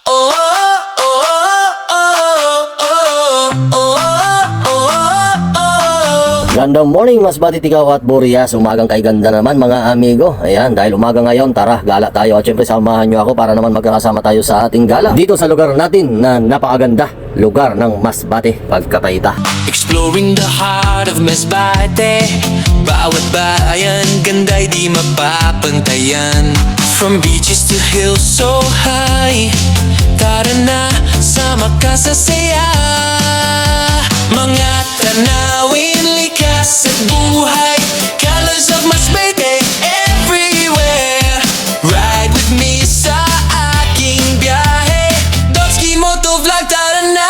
Oh, oh, oh, oh, oh, oh, oh. Gandang morning, Masbate, Tigaw at Burias. Umagang kay ganda naman mga amigo. Ayan, dahil umaga ngayon, tara, gala tayo. At syempre samahan nyo ako para naman magkakasama tayo sa ating gala dito sa lugar natin na napakaganda, lugar ng Masbate, Pagkapayta. Exploring the heart of Masbate. Bawat bayan, ganda'y di mapapantayan. From beaches to hills so high, tara na, sama ka sa saya. Mga tanawin, likas at buhay, colors of Masbate everywhere. Ride with me sa aking biyahe, Dotski Motovlog, tara na,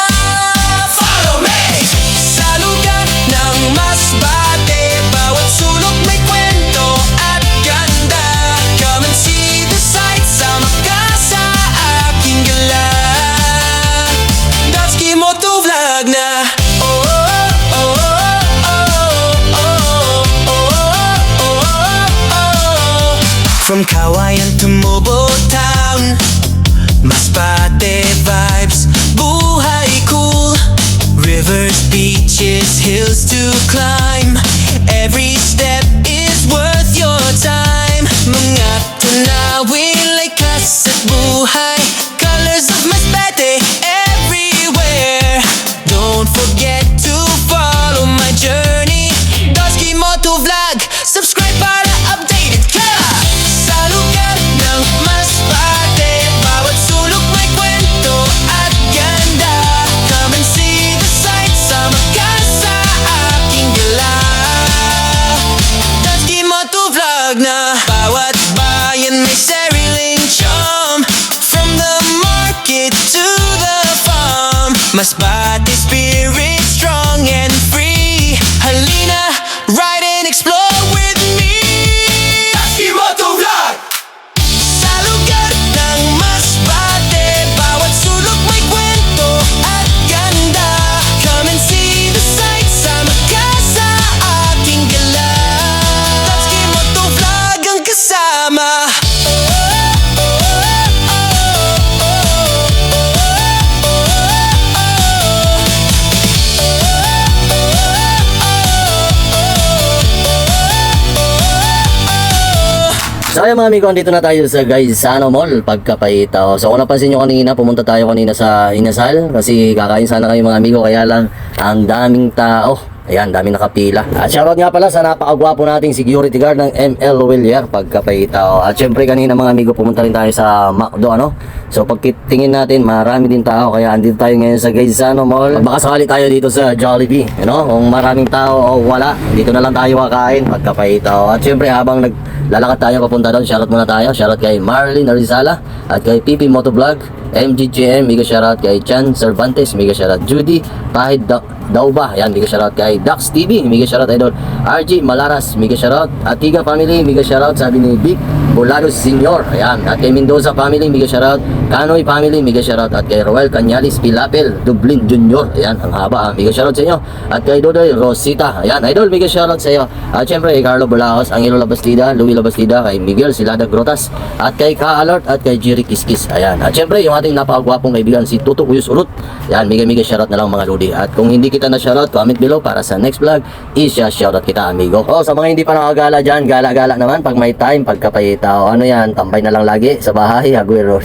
follow me! Sa lugar ng Masbate, bawat sulok may kwento at ganda. Come and see the sights, sama ka sa aking gala. Dotski Motovlog na. From Kawayan to Mobile Town, Masbate vibes, buhay cool. Rivers, beaches, hills to climb. Every step is worth your time. Mga tanawin, likas at buhay, colors of Masbate everywhere. Don't forget to follow my journey, Dotski Motovlog. Subscribe para updated ka. Sa lugar ng Masbate, bawat sulok may kwento at ganda. Come and see the sights, sama ka sa aking gala. Dotski Motovlog na. Bawat bayan may sariling charm, from the market to the farm. Masbate spirit strong and free. Halina, ride and explore with me. Dotski Motovlog! Sa lugar ng Masbate, bawat sulok may kwento at ganda. Come and see the sights, sama ka sa aking gala. Dotski Motovlog ang kasama. So ayan mga amigo, andito na tayo sa Gaisano Mall, Pagkapayta. So kung napansin nyo kanina, pumunta tayo kanina sa Inasal kasi kakain sana kayo mga amigo, kaya lang ang daming tao. Ayan, daming nakapila. At shoutout nga pala sa napakagwapo nating security guard ng ML Willier, Pagkapayta. At syempre kanina mga amigo, pumunta rin tayo sa McDo, ano? So pagkitingin natin, marami din tao, kaya andito tayo ngayon sa Gaisano Mall. Baka sakali tayo dito sa Jollibee, you know? Kung maraming tao o wala, dito na lang tayo kakain, Pagkapayta. At syempre habang lalakad tayo papunta doon, shoutout muna tayo. Shoutout kay Marlene Arizala at kay PP Motovlog, MGGM, mega shoutout kay Chan Cervantes, mega shoutout Judy Pahid Dauba, yan, mega shoutout kay Dax TV, mega shoutout idol RG Malaras, mega shoutout Atiga family, mega shoutout sabi ni Big Bolados Senior, ayan, at kay Mendoza family, mega shoutout Kanoy family, mega shoutout at kay Roel Canyalis Pilapel Dublin Junior, ayan, ang haba, mega shoutout sa inyo, at kay Dodoy Rosita, ayan, idol, mega shoutout sa iyo, at syempre kay Carlo Bolaos, Angelo Labastida, Louie Labastida, kay Miguel Silada Grotas, at kay Ka-Alert at kay Jerry Kiskis, ayan, at syempre yung ating napakagwapong kaibigan si Tuto Uyus Urut, ayan, mega shoutout na lang mga lodi, at kung hindi kita na shoutout, comment below para sa next vlog, shoutout kita amigo. Sa mga hindi pa nakagala dyan, gala-gala naman pag may time, Pagkapayta, o ano yan, tambay na lang lagi sa bahay, Aguero.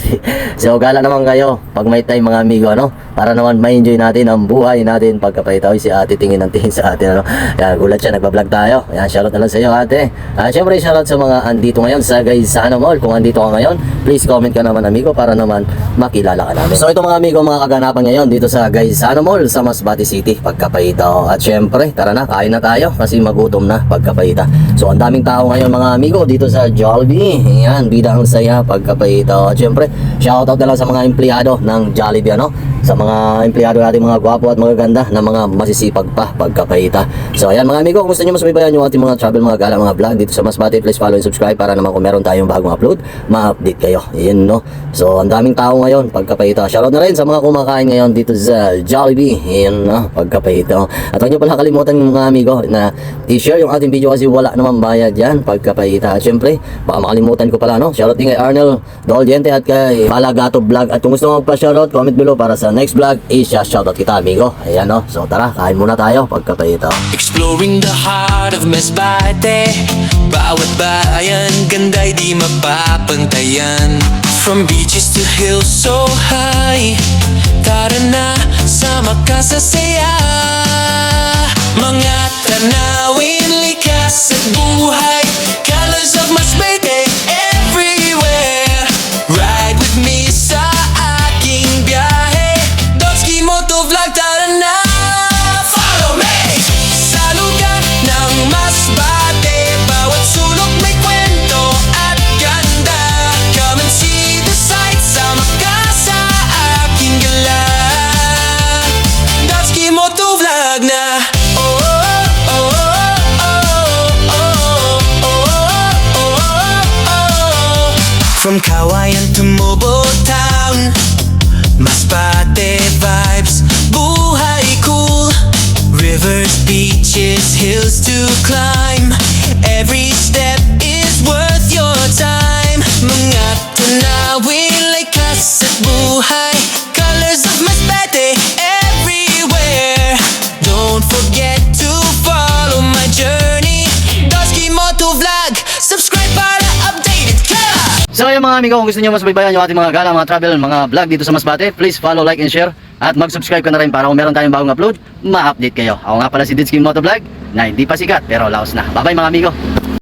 So gala naman kayo pag may time mga amigo, ano, para naman ma-enjoy natin ang buhay natin, Pagkapayta. Si ate tingin ng tingin sa atin, ano, yan, gulat siya, nagbablog tayo, yan, shoutout na lang sa iyo ate. Syempre shoutout sa mga andito ngayon sa Gaisano Mall. Kung andito ka ngayon, please comment ka naman amigo para naman makilala ka namin. So ito mga amigo, mga kaganapan ngayon dito sa Gaisano Mall sa Masbate City, Pagkapayta. At syempre, tara na, kain na tayo kasi magutom na, Pagkapayta. So ang daming tao ngayon mga amigo dito sa Jollibee. Yan, bida ang saya, Pagkapayta. At syempre, shoutout na lang sa mga empleyado ng Jollibee, ano. sa mga empleyado natin, mga gwapo at magaganda na mga masisipag pa pagkapahita. So ayan mga amigo, kung gusto nyo mas masubaybayan yung ating mga travel, mga gala, mga vlog dito sa Masbate, please follow and subscribe para naman kung meron tayong bagong upload, ma-update kayo. Yun no. So ang daming tao ngayon pagkapahita. Shoutout na rin sa mga kumakain ngayon dito sa Jollibee. Yun no, pagkapahita. At huwag nyo pala kalimutan mga amigo na i-share yung ating video kasi wala naman bayad yan pagkapahita. At syempre, baka makalimutan ko pala no. Shoutout din kay Arnel Doldiente at kay Palagato Vlog. At kung gusto mo magpa-shoutout, comment below para sa next vlog, i-shoutout kita amigo. Ayan no. So tara, kain muna tayo pagkapahita. Exploring the heart of Masbate. Bawat bayan, ganda'y di mapapantayan. From beaches to hills so high, tara na, sama ka sa saya. Mga tanawin, likas at buhay, colors of Masbate everywhere. Ride with me sa aking biyahe, Dotski Motovlog, tara na. Follow me sa lugar ng Masbate, bawat sulok may kwento at ganda. Come and see the sights, sama ka sa aking gala. Dotski Motovlog na. Oh, oh, oh, oh, oh, oh, oh, oh, oh. From Kawayan to Mobile Town, Masbate vibes, buhay cool. Rivers, beaches, hills to climb. Every step is worth your time. Mga tanawin, likas at buhay, colors of Masbate everywhere. Don't forget to follow my journey, Dotski Motovlog, subscribe para updated ka. So ayan mga amigo, kung gusto nyo mas subaybayan yung ating mga gala, mga travel, mga vlog dito sa Masbate, please follow, like, and share. At mag-subscribe ka na rin para kung meron tayong bagong upload, ma-update kayo. Ako nga pala si Dotski Motovlog, na hindi pa sikat pero laos na. Bye bye mga amigo.